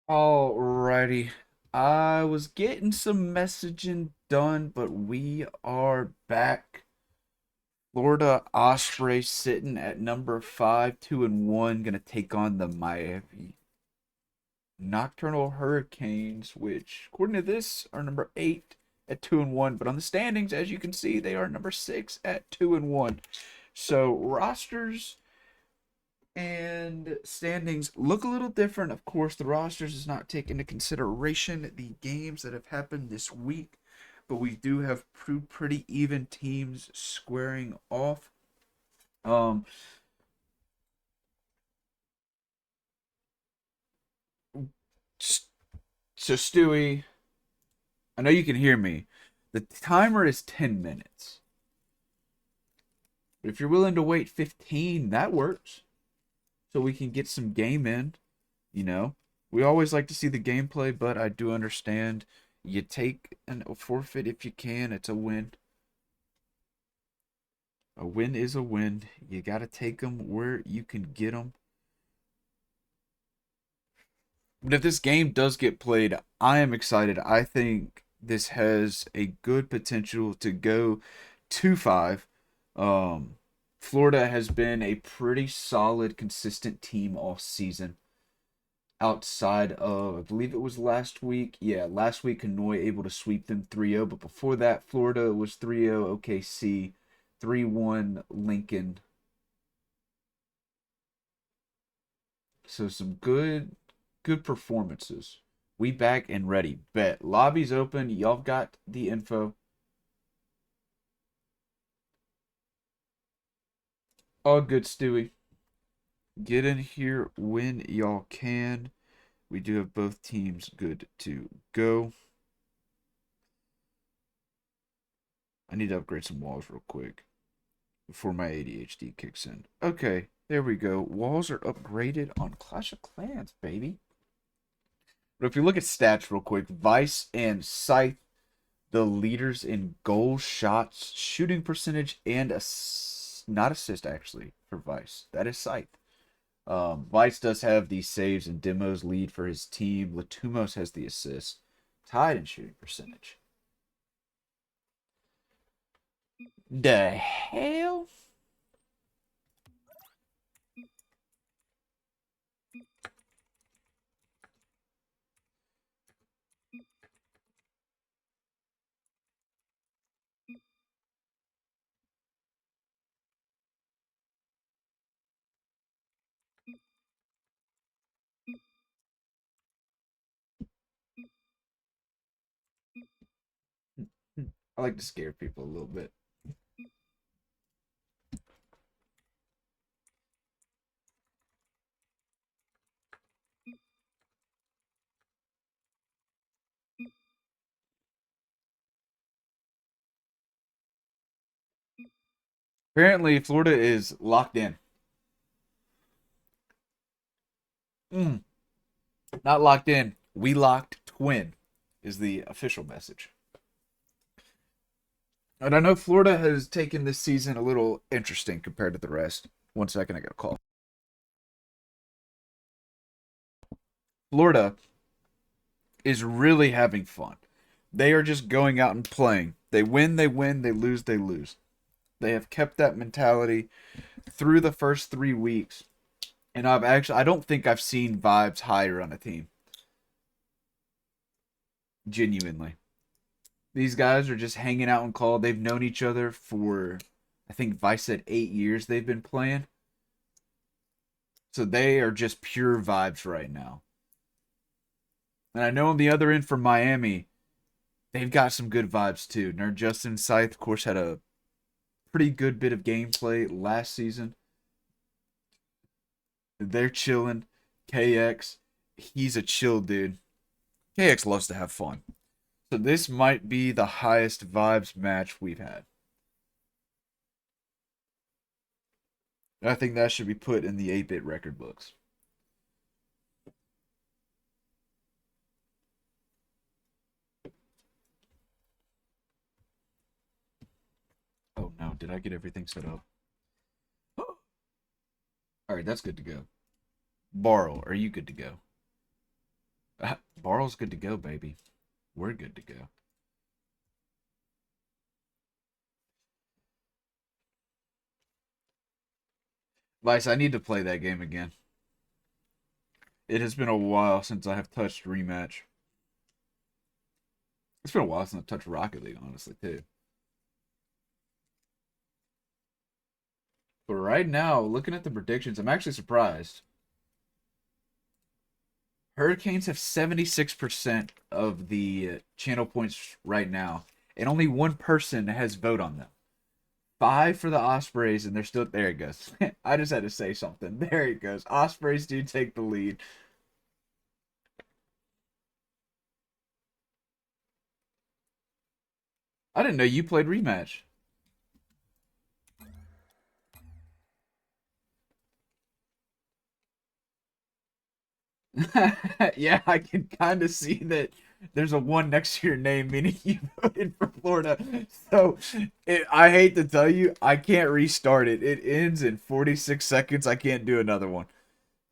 Alrighty. I was getting some messaging done, but we are back. Florida Ospreys sitting at number 5, 2-1, gonna take on the Miami Nocturnal Hurricanes, which, according to this, are number 8 at 2-1. But on the standings, as you can see, they are number 6 at 2-1. So rosters and standings look a little different. Of course, the rosters does not take into consideration the games that have happened this week, but we do have pretty even teams squaring off. Um, so Stewie, I know you can hear me. The timer is 10 minutes. But if you're willing to wait 15, that works. So we can get some game in, you know. We always like to see the gameplay, but I do understand you take a forfeit if you can. It's a win. A win is a win. You got to take them where you can get them. But if this game does get played, I am excited. I think this has a good potential to go 2-5. Um, Florida has been a pretty solid, consistent team all season. Outside of, I believe it was last week. Yeah, last week Hanoi able to sweep them 3-0, but before that Florida was 3-0 OKC, 3-1 Lincoln. So some good performances. We back and ready. Bet. Lobby's open. Y'all got the info. All good, Stewie. Get in here when y'all can. We do have both teams good to go. I need to upgrade some walls real quick before my ADHD kicks in. Okay, there we go. Walls are upgraded on Clash of Clans, baby. But if you look at stats real quick, Vice and Scythe, the leaders in goal shots, shooting percentage, and not assist actually for Vice. That is Scythe. Vice does have the saves and demos lead for his team. Latumos has the assist, tied in shooting percentage. The hell? I like to scare people a little bit. Apparently, Florida is locked in. Mm, not locked in. We locked twin is the official message. And I know Florida has taken this season a little interesting compared to the rest. 1 second, I got a call. Florida is really having fun. They are just going out and playing. They win, they win, they lose, they lose. They have kept that mentality through the first 3 weeks. And I don't think I've seen vibes higher on a team. Genuinely. These guys are just hanging out in call. They've known each other for, I think Vice said 8 years they've been playing. So they are just pure vibes right now. And I know on the other end from Miami, they've got some good vibes too. Nerd Justin Scythe, of course, had a pretty good bit of gameplay last season. They're chilling. KX, he's a chill dude. KX loves to have fun. So this might be the highest vibes match we've had. I think that should be put in the 8-bit record books. Oh no, did I get everything set up? All right, that's good to go. Borrow, are you good to go? Carl's good to go, baby. We're good to go. Vice, I need to play that game again. It has been a while since I have touched Rematch. It's been a while since I've touched Rocket League, honestly, too. But right now, looking at the predictions, I'm actually surprised. Hurricanes have 76% of the channel points right now, and only one person has vote on them. 5 for the Ospreys, and they're still there. It goes. I just had to say something. There it goes. Ospreys do take the lead. I didn't know you played Rematch. Yeah, I can kind of see that there's a 1 next to your name, meaning you voted for Florida. So, I hate to tell you, I can't restart it. It ends in 46 seconds. I can't do another one.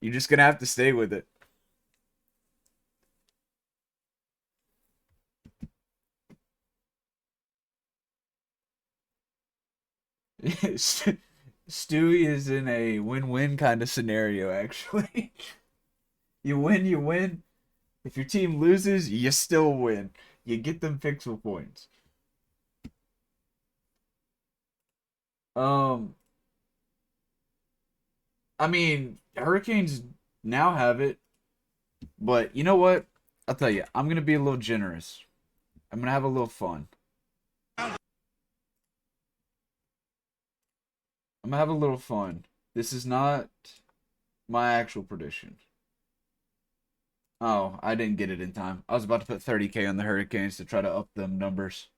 You're just going to have to stay with it. Stewie is in a win-win kind of scenario, actually. You win, you win. If your team loses, you still win. You get them pixel points. Um, I mean, Hurricanes now have it, but you know what? I'll tell you, I'm gonna be a little generous. I'm gonna have a little fun. I'm gonna have a little fun. This is not my actual prediction. Oh, I didn't get it in time. I was about to put 30K on the Hurricanes to try to up them numbers.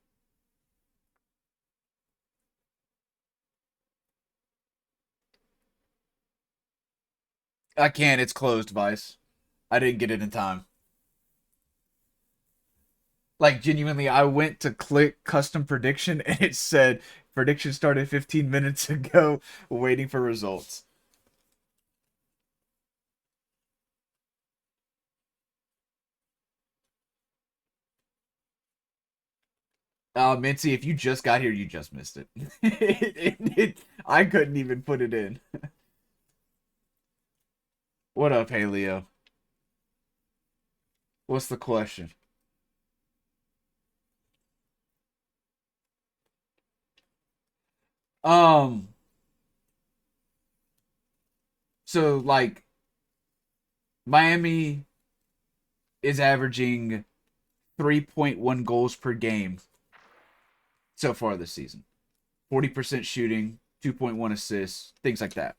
I can't. It's closed, Vice. I didn't get it in time. Like, genuinely, I went to click custom prediction and it said prediction started 15 minutes ago, waiting for results. Mincy, if you just got here, you just missed it. I couldn't even put it in. What up, hey Leo? What's the question? Um, so like Miami is averaging 3.1 goals per game so far this season. 40% shooting, 2.1 assists, things like that.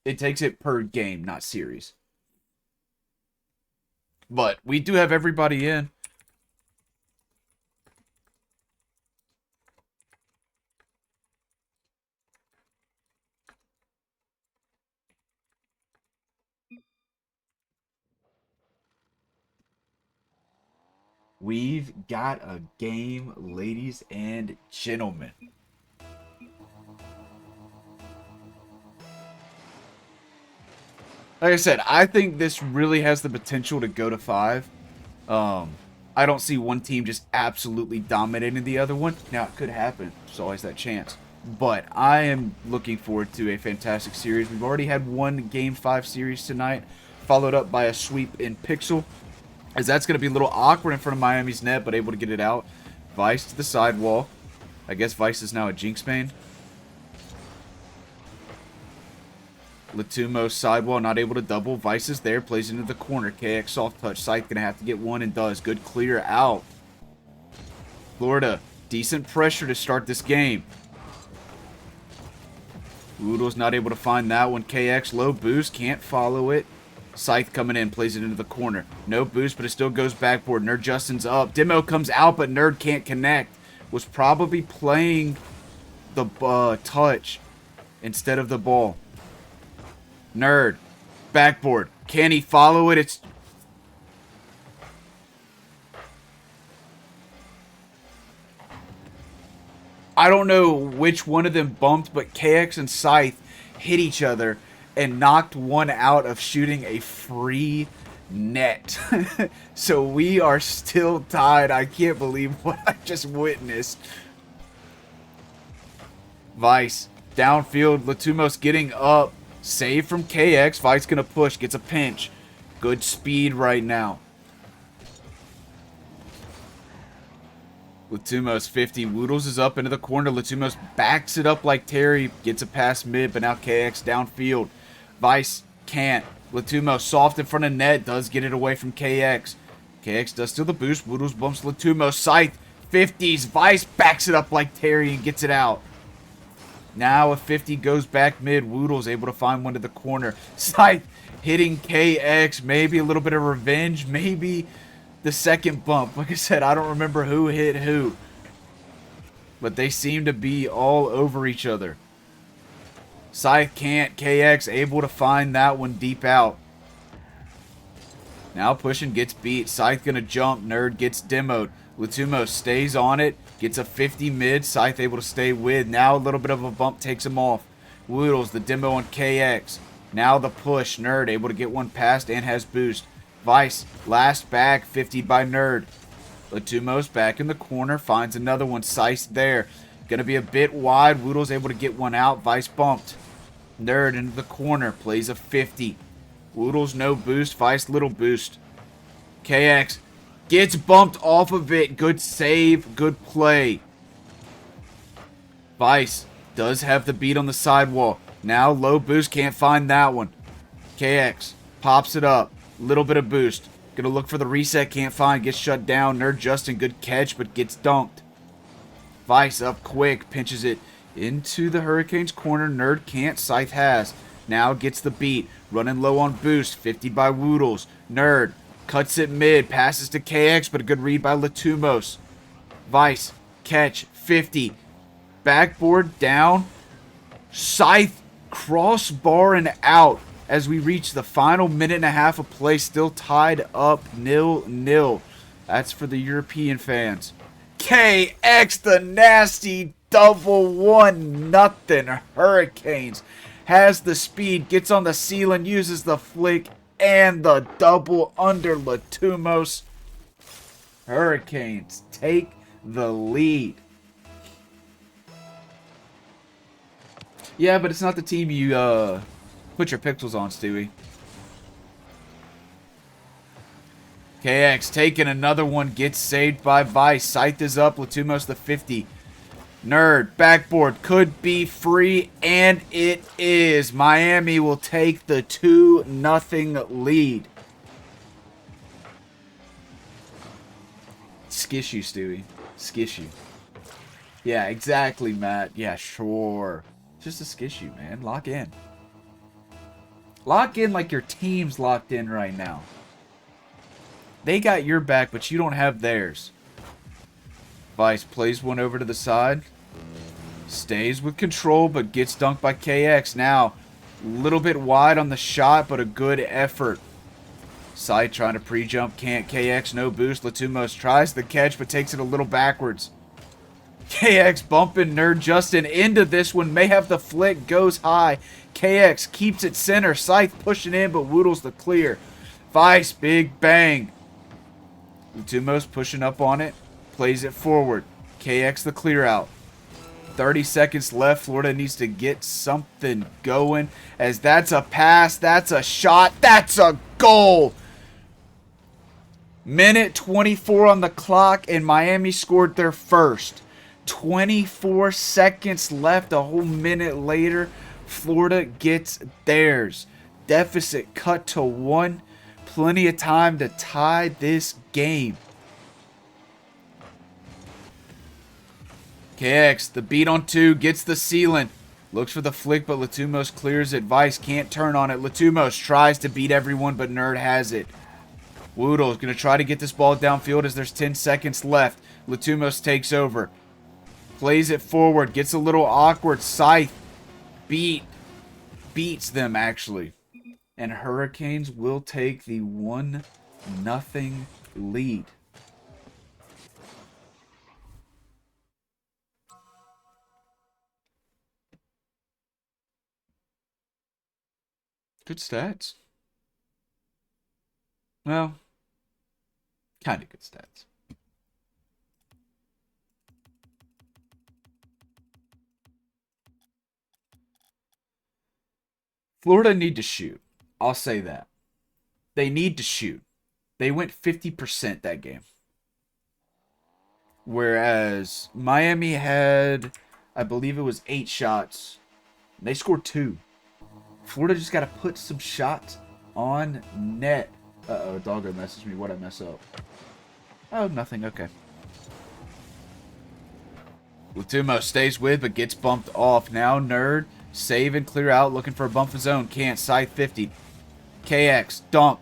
It takes it per game, not series. But we do have everybody in. We've got a game, ladies and gentlemen. Like I said, I think this really has the potential to go to 5. Um, I don't see one team just absolutely dominating the other one. Now, it could happen. There's always that chance. But I am looking forward to a fantastic series. We've already had one Game 5 series tonight, followed up by a sweep in Pixel. As that's going to be a little awkward in front of Miami's net, but able to get it out. Vice to the sidewall. I guess Vice is now a Jinx main. Latumo sidewall, not able to double. Vice is there, plays into the corner. KX soft touch. Scythe gonna have to get one and does. Good clear out. Florida, decent pressure to start this game. Oodle's not able to find that one. KX low boost, can't follow it. Scythe coming in, plays it into the corner. No boost, but it still goes backboard. Nerd Justin's up. Demo comes out, but Nerd can't connect. Was probably playing the touch instead of the ball. Nerd. Backboard. Can he follow it? It's... I don't know which one of them bumped, but KX and Scythe hit each other and knocked one out of shooting a free net. So we are still tied. I can't believe what I just witnessed. Vice, downfield, Latumos getting up. Save from KX. Vice gonna push, gets a pinch. Good speed right now. Latumos 50. Woodles is up into the corner. Latumos backs it up like Terry. Gets a pass mid, but now KX downfield. Vice can't. Latumos soft in front of net. Does get it away from KX. KX does steal the boost. Woodles bumps Latumos. Scythe 50s. Vice backs it up like Terry and gets it out. Now a 50 goes back mid. Woodles able to find one to the corner. Scythe hitting KX. Maybe a little bit of revenge. Maybe the second bump. Like I said, I don't remember who hit who. But they seem to be all over each other. Scythe can't. KX able to find that one deep out. Now pushing, gets beat. Scythe gonna jump. Nerd gets demoed. Latumos stays on it. Gets a 50 mid. Scythe able to stay with. Now a little bit of a bump takes him off. Woodles, the demo on KX. Now the push. Nerd able to get one past and has boost. Vice, last back, 50 by Nerd. Latumos back in the corner, finds another one. Scythe there. Gonna be a bit wide. Woodles able to get one out. Vice bumped. Nerd into the corner, plays a 50. Woodles no boost. Vice little boost. KX gets bumped off of it. Good save, good play. Vice does have the beat on the sidewall. Now low boost, can't find that one. KX pops it up. Little bit of boost. Gonna look for the reset, can't find, gets shut down. Nerd Justin, good catch, but gets dunked. Vice up quick, pinches it into the Hurricanes corner. Nerd can't, Scythe has. Now gets the beat, running low on boost, 50 by Woodles. Nerd cuts it mid, passes to KX, but a good read by Latumos. Vice, catch, 50. Backboard down. Scythe, crossbar and out. As we reach the final minute and a half of play, still tied up 0-0. That's for the European fans. KX, the nasty double 1-0 Hurricanes. Has the speed, gets on the ceiling, uses the flick and the double under Latumos. Hurricanes take the lead. Yeah, but it's not the team you put your pixels on, Stewie. KX taking another one, gets saved by Vice. Scythe is up, Latumos the 50. Nerd, backboard, could be free, and it is. Miami will take the 2-0 lead. Skish you, Stewie. Skish you. Yeah, exactly, Matt. Yeah, sure. Just a skish you, man. Lock in. Lock in like your team's locked in right now. They got your back, but you don't have theirs. Vice plays one over to the side. Stays with control, but gets dunked by KX. Now, a little bit wide on the shot, but a good effort. Side trying to pre-jump. Can't. KX, no boost. Latumos tries the catch, but takes it a little backwards. KX bumping Nerd Justin into this one. May have the flick. Goes high. KX keeps it center. Scythe pushing in, but Woodles the clear. Vice, big bang. Latumos pushing up on it. Plays it forward. KX the clear out. 30 seconds left. Florida needs to get something going. As that's a pass. That's a shot. That's a goal. Minute 24 on the clock, and Miami scored their first. 24 seconds left. A whole minute later, Florida gets theirs. Deficit cut to 1. Plenty of time to tie this game. KX, the beat on 2, gets the ceiling. Looks for the flick, but Latumos clears it. Vice can't turn on it. Latumos tries to beat everyone, but Nerd has it. Woodle is going to try to get this ball downfield as there's 10 seconds left. Latumos takes over. Plays it forward. Gets a little awkward. Scythe beats them, actually. And Hurricanes will take the 1-0 lead. Good stats. Well, kind of good stats. Florida need to shoot. I'll say that. They need to shoot. They went 50% that game. Whereas Miami had, I believe it was 8 shots. They scored 2. Florida just got to put some shots on net. Uh-oh, doggo messaged me. What'd I mess up? Oh, nothing. Okay. Latumo stays with, but gets bumped off. Now, Nerd, save and clear out, looking for a bump of zone. Can't. Side 50. KX, dunked.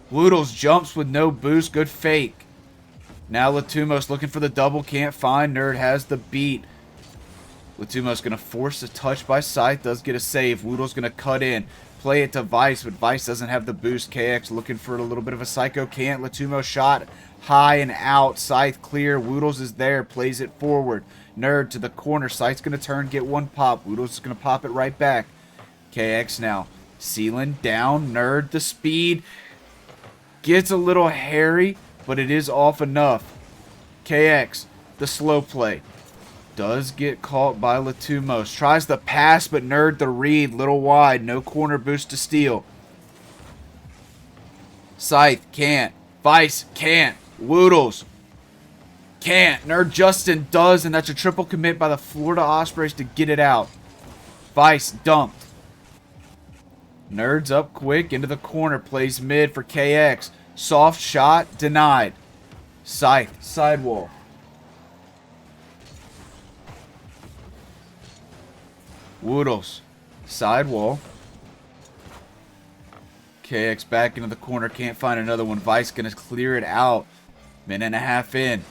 Woodles jumps with no boost. Good fake. Now Latumos looking for the double. Can't find. Nerd has the beat. Latumos going to force a touch by Scythe. Does get a save. Woodle's going to cut in. Play it to Vice, but Vice doesn't have the boost. KX looking for a little bit of a psycho. Can't. Latumo shot high and out. Scythe clear. Woodles is there. Plays it forward. Nerd to the corner. Scythe's going to turn. Get one pop. Woodles is going to pop it right back. KX now. Sealing down. Nerd the speed. Gets a little hairy, but it is off enough. KX, the slow play. Does get caught by Latumos. Tries the pass, but Nerd the read. Little wide. No corner boost to steal. Scythe can't. Vice can't. Woodles can't. Nerd Justin does, and that's a triple commit by the Florida Ospreys to get it out. Vice dumped. Nerd's up quick into the corner. Plays mid for KX. Soft shot denied. Scythe sidewall. Woodles sidewall. KX back into the corner. Can't find another one. Vice gonna clear it out. Minute and a half in.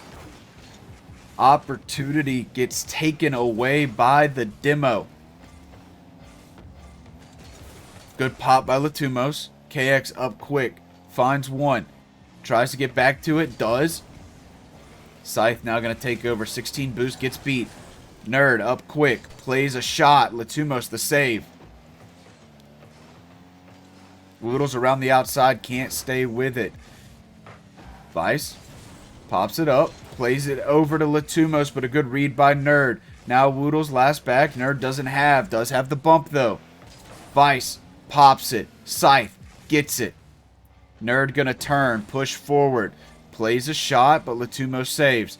Opportunity gets taken away by the demo. Good pop by Latumos. KX up quick. Finds one. Tries to get back to it. Does. Scythe now going to take over. 16 boost. Gets beat. Nerd up quick. Plays a shot. Latumos the save. Woodles around the outside. Can't stay with it. Vice. Pops it up. Plays it over to Latumos, but a good read by Nerd. Now Woodles last back. Nerd doesn't have. Does have the bump though. Vice. Pops it. Scythe gets it. Nerd gonna turn. Push forward. Plays a shot, but Latumo saves.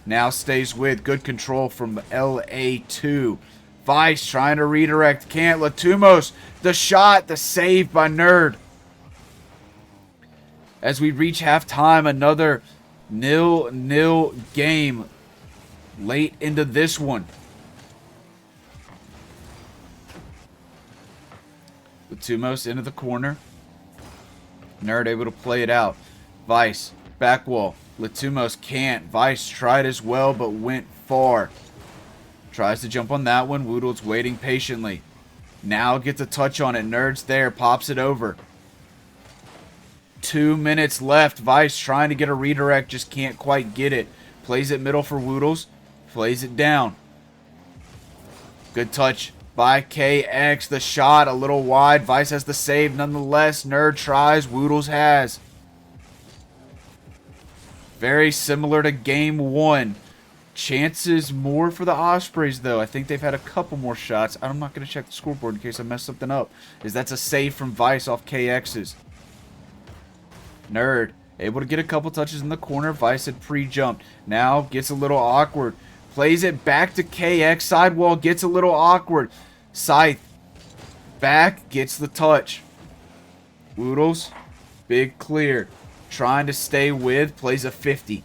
Now stays with. Good control from LA2. Vice trying to redirect. Can't. Latumos. The shot. The save by Nerd. As we reach halftime, another 0-0 game. Late into this one. Latumos into the corner. Nerd able to play it out. Vice, back wall. Latumos can't. Vice tried as well, but went far. Tries to jump on that one. Woodles waiting patiently. Now gets a touch on it. Nerd's there. Pops it over. 2 minutes left. Vice trying to get a redirect. Just can't quite get it. Plays it middle for Woodles. Plays it down. Good touch by KX. The shot a little wide. Vice has the save nonetheless. Nerd tries. Woodles has. Very similar to game one. Chances more for the Ospreys, though. I think they've had a couple more shots. I'm not going to check the scoreboard in case I mess something up. That's a save from Vice off KX's. Nerd able to get a couple touches in the corner. Vice had pre-jumped. Now gets a little awkward. Plays it back to KX. Sidewall gets a little awkward. Scythe back. Gets the touch. Woodles. Big clear. Trying to stay with. Plays a 50.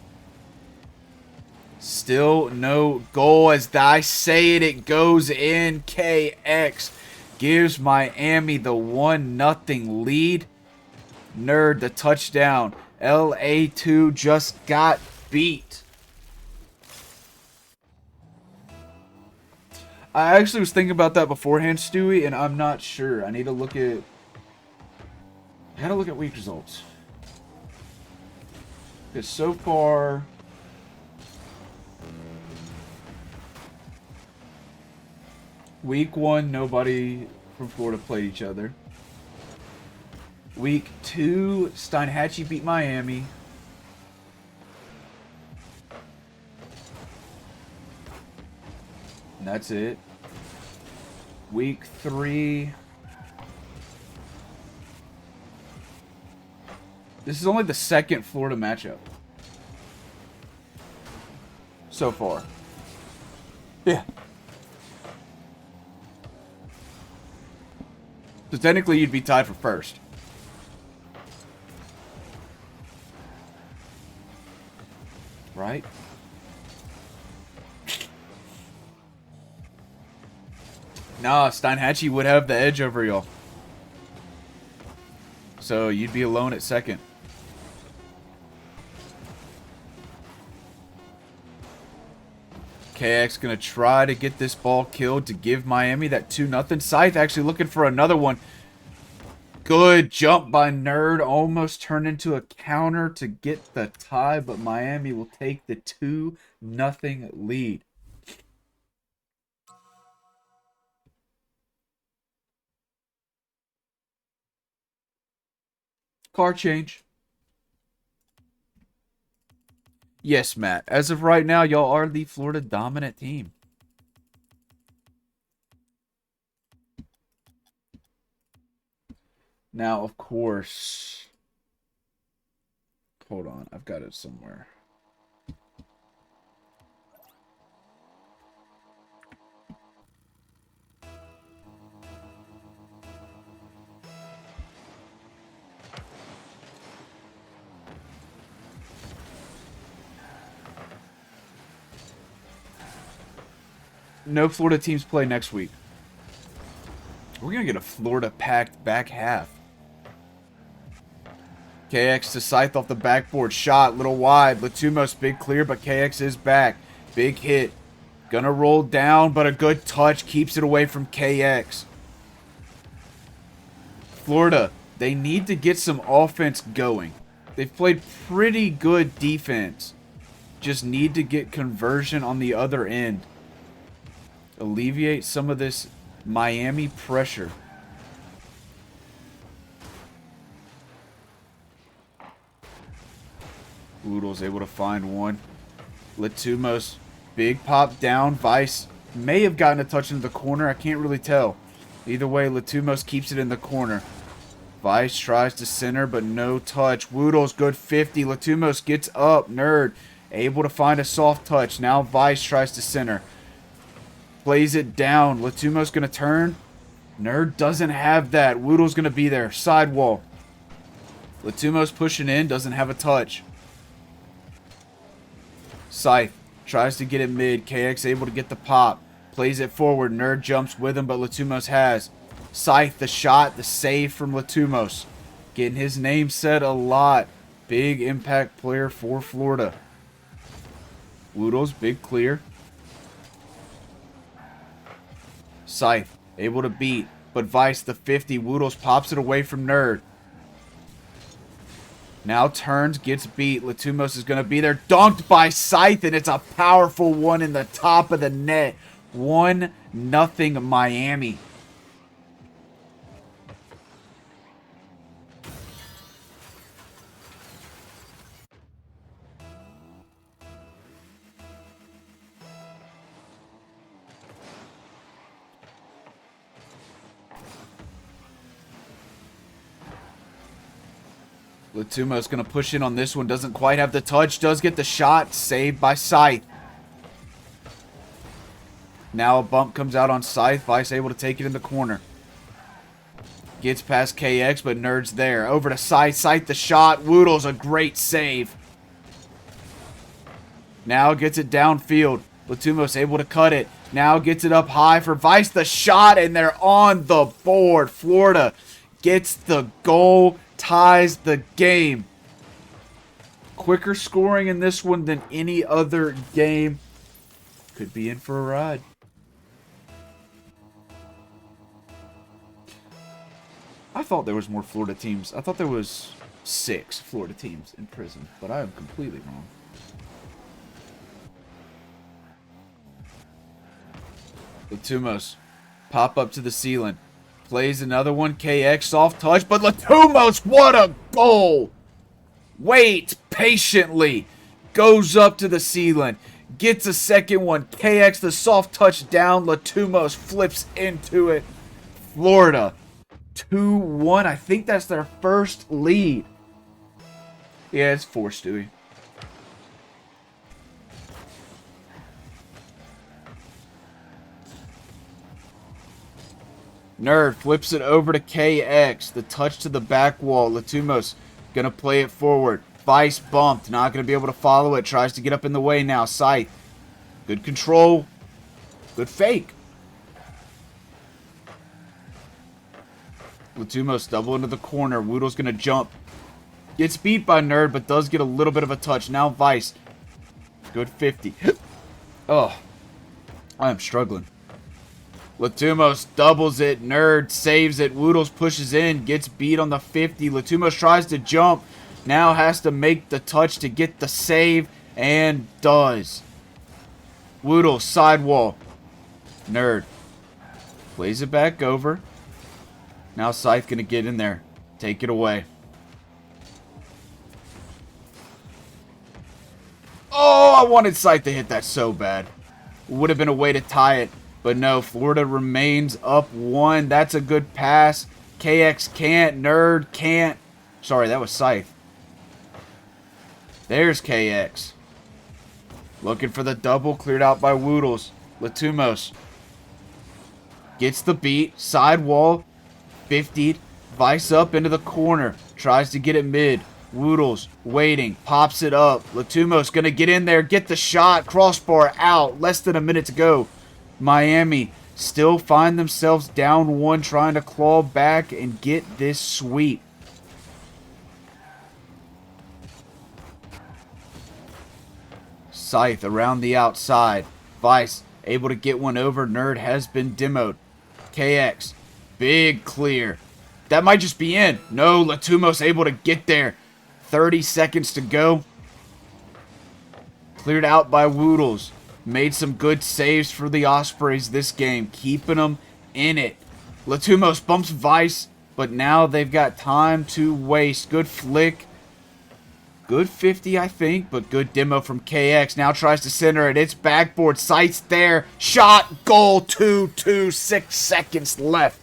Still no goal. As I say it, it goes in. KX gives Miami the 1-0 lead. Nerd the touchdown. LA2 just got beat. I actually was thinking about that beforehand, Stewie, and I'm not sure. I need to look at... I gotta look at week results. Because so far... Week 1, nobody from Florida played each other. Week 2, Steinhatchee beat Miami. And that's it. Week 3. This is only the second Florida matchup so far. Yeah. So technically you'd be tied for first. Right? Nah, Steinhatchee would have the edge over y'all. So you'd be alone at second. KX gonna try to get this ball killed to give Miami that 2-0. Scythe actually looking for another one. Good jump by Nerd. Almost turned into a counter to get the tie, but Miami will take the 2-0 lead. Car change. Yes, Matt. As of right now, y'all are the Florida dominant team. Now, of course... Hold on. I've got it somewhere. No Florida teams play next week. We're going to get a Florida-packed back half. KX to Scythe off the backboard. Shot, little wide. Latumos, big clear, but KX is back. Big hit. Gonna roll down, but a good touch keeps it away from KX. Florida, they need to get some offense going. They've played pretty good defense. Just need to get conversion on the other end. Alleviate some of this Miami pressure. Oodle's able to find one. Latumos, big pop down. Vice may have gotten a touch into the corner. I can't really tell. Either way, Latumos keeps it in the corner. Vice tries to center, but no touch. Woodle's good 50. Latumos gets up. Nerd able to find a soft touch. Now Vice tries to center. Plays it down. Latumos going to turn. Nerd doesn't have that. Woodle's going to be there. Sidewall. Latumos pushing in. Doesn't have a touch. Scythe tries to get it mid. KX able to get the pop. Plays it forward. Nerd jumps with him, but Latumos has. Scythe, the shot, the save from Latumos. Getting his name said a lot. Big impact player for Florida. Woodle's big clear. Scythe, able to beat, but Vice, the 50. Woodle's pops it away from Nerd. Now turns, gets beat. Latumos is going to be there. Dunked by Scythe, and it's a powerful one in the top of the net. 1-0 Miami. Latumos going to push in on this one. Doesn't quite have the touch. Does get the shot. Saved by Scythe. Now a bump comes out on Scythe. Vice able to take it in the corner. Gets past KX, but Nerd's there. Over to Scythe. Scythe the shot. Woodle's a great save. Now gets it downfield. Latumos able to cut it. Now gets it up high for Vice the shot, and they're on the board. Florida gets the goal. Ties the game. Quicker scoring in this one than any other game. Could be in for a ride. I thought there was more Florida teams. I thought there was 6 Florida teams in Prism, but I am completely wrong. Latumos pop up to the ceiling. Plays another one. KX soft touch, but Latumos, what a goal! Waits patiently. Goes up to the ceiling. Gets a second one. KX the soft touch down. Latumos flips into it. Florida 2-1. I think that's their first lead. Yeah, it's 4, Stewie. Nerd flips it over to KX. The touch to the back wall. Latumos gonna play it forward. Vice bumped. Not gonna be able to follow it. Tries to get up in the way now. Scythe. Good control. Good fake. Latumos double into the corner. Woodle's gonna jump. Gets beat by Nerd, but does get a little bit of a touch. Now Vice. Good 50. Oh. I am struggling. Latumos doubles it. Nerd saves it. Woodles pushes in. Gets beat on the 50. Latumos tries to jump. Now has to make the touch to get the save. And does. Woodles sidewall. Nerd. Plays it back over. Now Scythe gonna get in there. Take it away. Oh, I wanted Scythe to hit that so bad. Would have been a way to tie it. But no, Florida remains up 1. That's a good pass. KX can't. Nerd can't. Sorry, that was Scythe. There's KX. Looking for the double. Cleared out by Woodles. Latumos. Gets the beat. Sidewall. 50'd. Vice up into the corner. Tries to get it mid. Woodles waiting. Pops it up. Latumos gonna get in there. Get the shot. Crossbar out. Less than a minute to go. Miami still find themselves down 1, trying to claw back and get this sweep. Scythe around the outside. Vice able to get one over. Nerd has been demoed. KX. Big clear. That might just be in. No, Latumos able to get there. 30 seconds to go. Cleared out by Woodles. Made some good saves for the Ospreys this game, keeping them in it. Latumos bumps Vice, but now they've got time to waste. Good flick. Good 50, I think, but good demo from KX. Now tries to center it. It's backboard. Sights there. Shot. Goal. 2-2. 6 seconds left.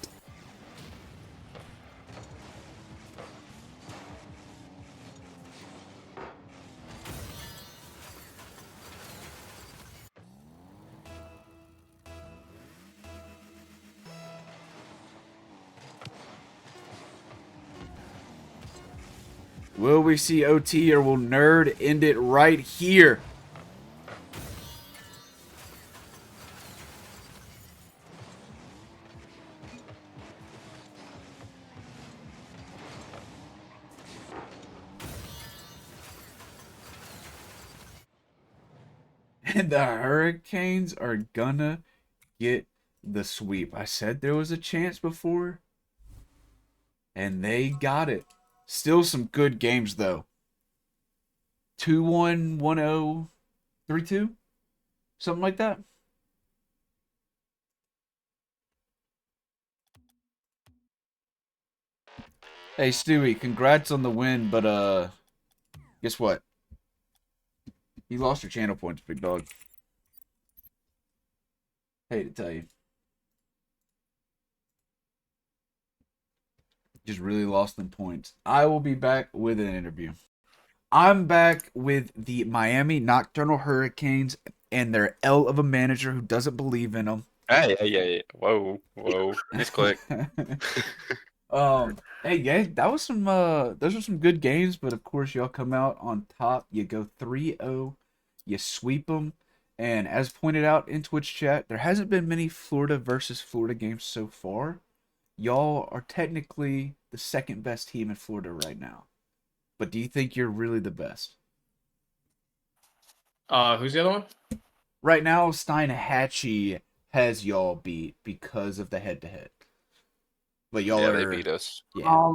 Will we see OT or will Nerd end it right here? And the Hurricanes are gonna get the sweep. I said there was a chance before, and they got it. Still some good games, though. 2-1, 1-0, 3-2? Something like that. Hey, Stewie, congrats on the win, but, guess what? You lost your channel points, big dog. Hate to tell you. Just really lost them points. I will be back with an interview. I'm back with the Miami Nocturnal Hurricanes and their L of a manager who doesn't believe in them. Hey. Whoa. It's quick. Hey, yeah, that was some those were some good games, but of course y'all come out on top. You go 3-0, you sweep them, and as pointed out in Twitch chat, there hasn't been many Florida versus Florida games so far. Y'all are technically the second best team in Florida right now. But do you think you're really the best? Who's the other one? Right now, Steinhatchee has y'all beat because of the head-to-head. But y'all they are beat us. Yeah.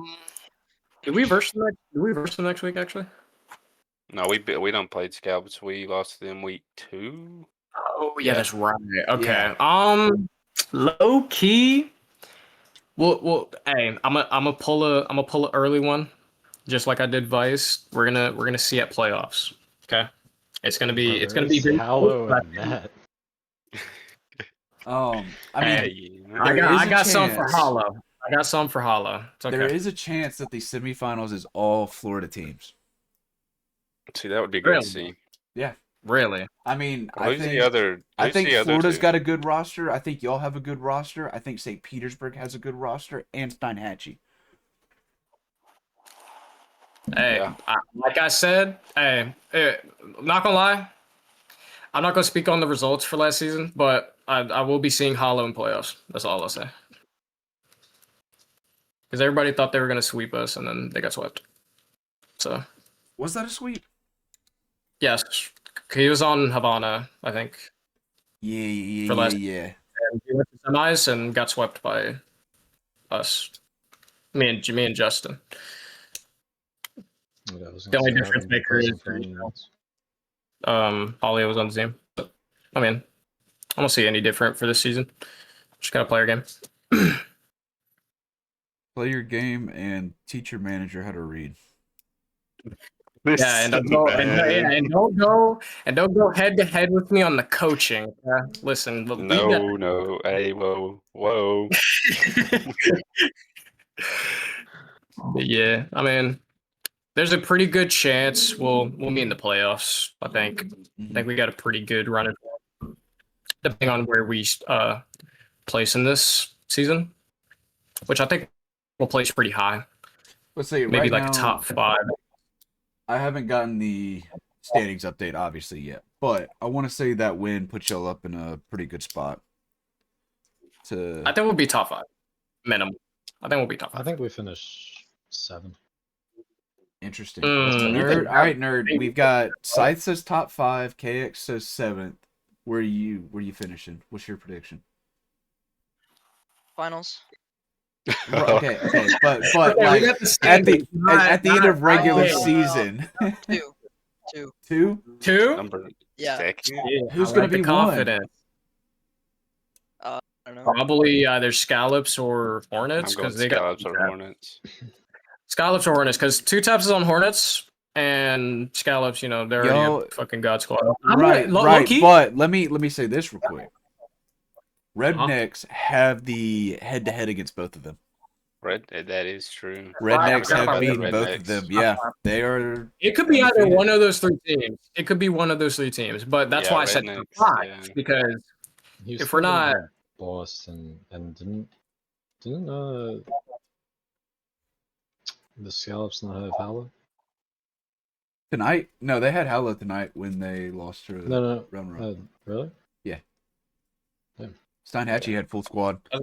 Did we verse them? Did we verse them next week? Actually. No, we don't play Scouts. We lost them week 2. Oh yeah, that's right. Okay. Yeah. Low key, Well, hey, I'm a pull a early one, just like I did Vice. We're gonna see at playoffs. Okay, it's gonna be very close, Hallow but and Matt. I mean, Hey, I there is a got some for chance. Hollow. I got some for Hollow. It's okay. There is a chance that the semifinals is all Florida teams. see, that would be good to Really? see. Yeah. Really? I mean, Who's the other? I Who's think the other Florida's two? got a good roster. I think y'all have a good roster. I think St. Petersburg has a good roster, and Steinhatchee. Hey, Yeah. like I said, not gonna lie, I'm not gonna speak on the results for last season, but I will be seeing Hollow in playoffs. That's all I'll say. Because everybody thought they were gonna sweep us, and then they got swept. So Was that a sweep? yes, he was on Havana, I think, Yeah, for last. yeah. And he went to semis and got swept by us, me and Justin. Yeah, I was The gonna only say, I difference haven't maker played is some friends. Ollie was on the team. But, I mean, I don't see any different for this season. Just gotta play our game. Play your game and teach your manager how to read. Yeah, and don't go and don't go head to head with me on the coaching. Listen, No. Hey, whoa. Yeah, I mean, there's a pretty good chance we'll meet in the playoffs. I think we got a pretty good run, depending on where we place in this season, which I think we'll place pretty high. Let's say Maybe right like now, a top 5. I haven't gotten the standings update obviously yet, but I want to say that win puts y'all up in a pretty good spot. I think we'll be top 5 minimum. I think we'll be top 5. I think we finish 7. Interesting. You Nerd. think All right, nerd. We've got Scythe says top 5, KX says 7th. Where are you finishing? What's your prediction? Finals. Okay, but Okay, we like got the at standings, the end of regular okay. season. Two. Two? Number Yeah. second. Yeah, Who's I gonna like the be one? confidence? I don't know. Probably either Scallops or Hornets I'm going because they got Scallops or Hornets. Scallops or Hornets because 2 taps is on Hornets and Scallops. You know they're already Yo, a fucking god squad. Right. Low-key, But let me say this real quick. Uh-huh. Rednecks have the head-to-head against both of them. That is true. Rednecks forgot have about beaten Rednecks. both of them. Yeah, they are. It could be either undefeated. one of those 3 teams. It could be one of those 3 teams, but that's Yeah, why I said top Rednecks, 5 yeah. because If if we're not, Boston and didn't the Scallops not have Hallow? Tonight? No, they had Hallow tonight when they lost to No. Run. Really? Steinhatchee had full squad. I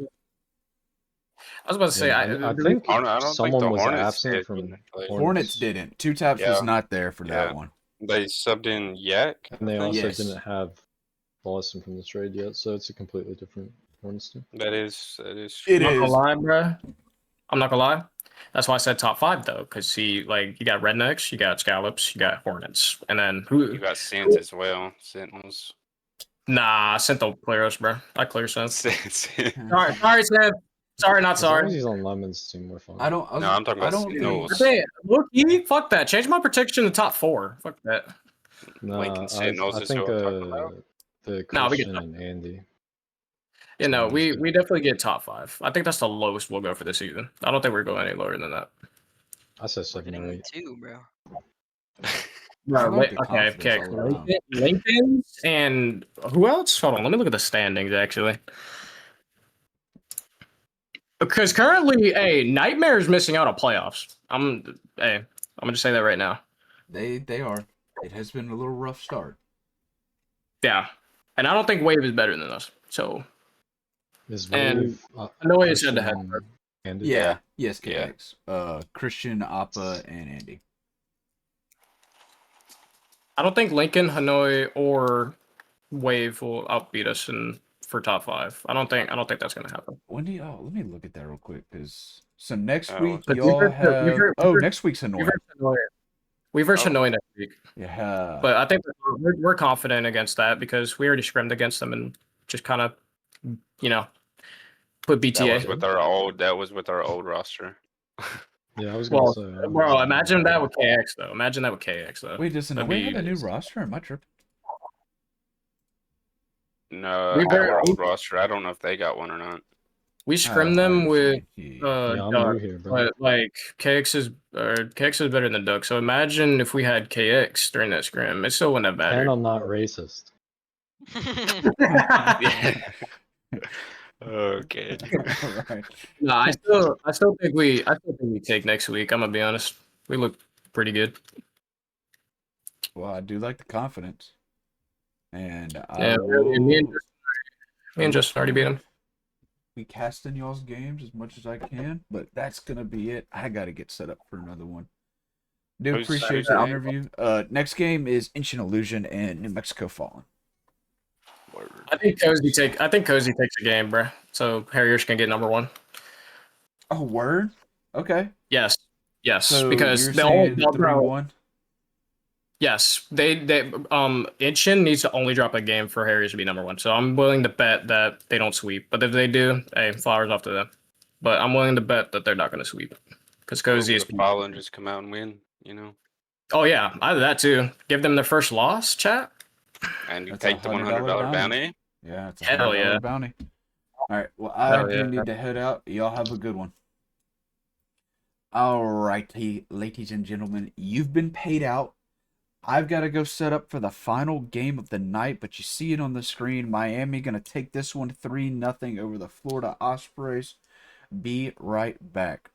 was about to say, I think I don't think someone the was Hornets absent did from when they played. Hornets didn't. 2 taps was Yeah. not there for that Yeah. one. They subbed in Yak. and they I think. also Yes. didn't have Boston from the trade yet, so it's a completely different Hornets team. That is It true. I'm not is. gonna lie, bro. I'm not gonna lie. That's why I said top 5 though, because you got Rednecks, you got Scallops, you got Hornets, and then who? You got Sent as well. Sentinels. Nah, Sent don't clear us, bro. I clear Sent. Sent. Sorry, Sent. Sorry, not As long as sorry. he's on Lemon's team, we're fine. I don't. No, I'm talking I about don't think. Sentinels. Look, fuck that. Change my protection to top 4. Fuck that. Lincoln Nah, Sentinels I is think who I'm talking about. the No, we get Christian and Andy. You know, we Sounds good. definitely get top 5. I think that's the lowest we'll go for this season. I don't think we're going any lower than that. I said We're 7 or getting 8. 2, bro. I like the Okay, confidence all around. Lincoln and who else? Hold on, let me look at the standings actually. Because currently, Nightmare is missing out on playoffs. I'm gonna just say that right now. They are. It has been a little rough start. Yeah, and I don't think Wave is better than us. So Is And Wave no way it's head-to-head. Christian, Andy? Yeah. Yes, Yeah. KX. Christian, Appa, and Andy. I don't think Lincoln, Hanoi, or Wave will outbeat us for top 5. I don't think that's gonna happen. When do you? Oh, let me look at that real quick. So next Oh, week but y'all we've have. heard- Oh, next week's We Hanoi. versus Hanoi. We versus Oh. Hanoi next week. Yeah. But I think we're confident against that because we already scrimmed against them and just kind of, you know, Put That BTA. was with our old. That was with our old roster. Yeah, I was gonna Well, say. I bro, was- imagine that with KX though. Imagine that with KX though. Wait, does That'd Noway be- have a new roster? Am I tripping? No, We very- our old roster. I don't know if they got one or not. We scrim them with Yeah, I'm Duck, new here, bro. but like KX is better than Duck. So imagine if we had KX during that scrim, it still wouldn't have And mattered. I'm not racist. Okay. Right. No, I still think we take next week. I'm gonna be honest. We look pretty good. Well, I do like the confidence. And Yeah, I really, will me and Justin already beat him. be casting y'all's games as much as I can, but that's gonna be it. I gotta get set up for another one. Do Who's appreciate that? the interview. Next game is Ancient Illusion and New Mexico Fallen. Word. I think Cozy takes the game, bro. So Harriers can get number 1. Oh, word. Okay. Yes, So because you're they'll saying they'll draw. 3-1. Yes, they Inchin needs to only drop a game for Harriers to be number 1. So I'm willing to bet that they don't sweep. But if they do, hey, flowers off to them. But I'm willing to bet that they're not going to sweep because Cozy is. Fallen just come out and win. Oh yeah, either that too. Give them their first loss, chat. And you That's a take the $100 $100 bounty. Yeah, it's a Hell $100 yeah. bounty. All right. Well, I Hell do yeah. need to head out. Y'all have a good one. All righty, ladies and gentlemen, you've been paid out. I've got to go set up for the final game of the night, but you see it on the screen. Miami going to take this one 3-0 over the Florida Ospreys. Be right back.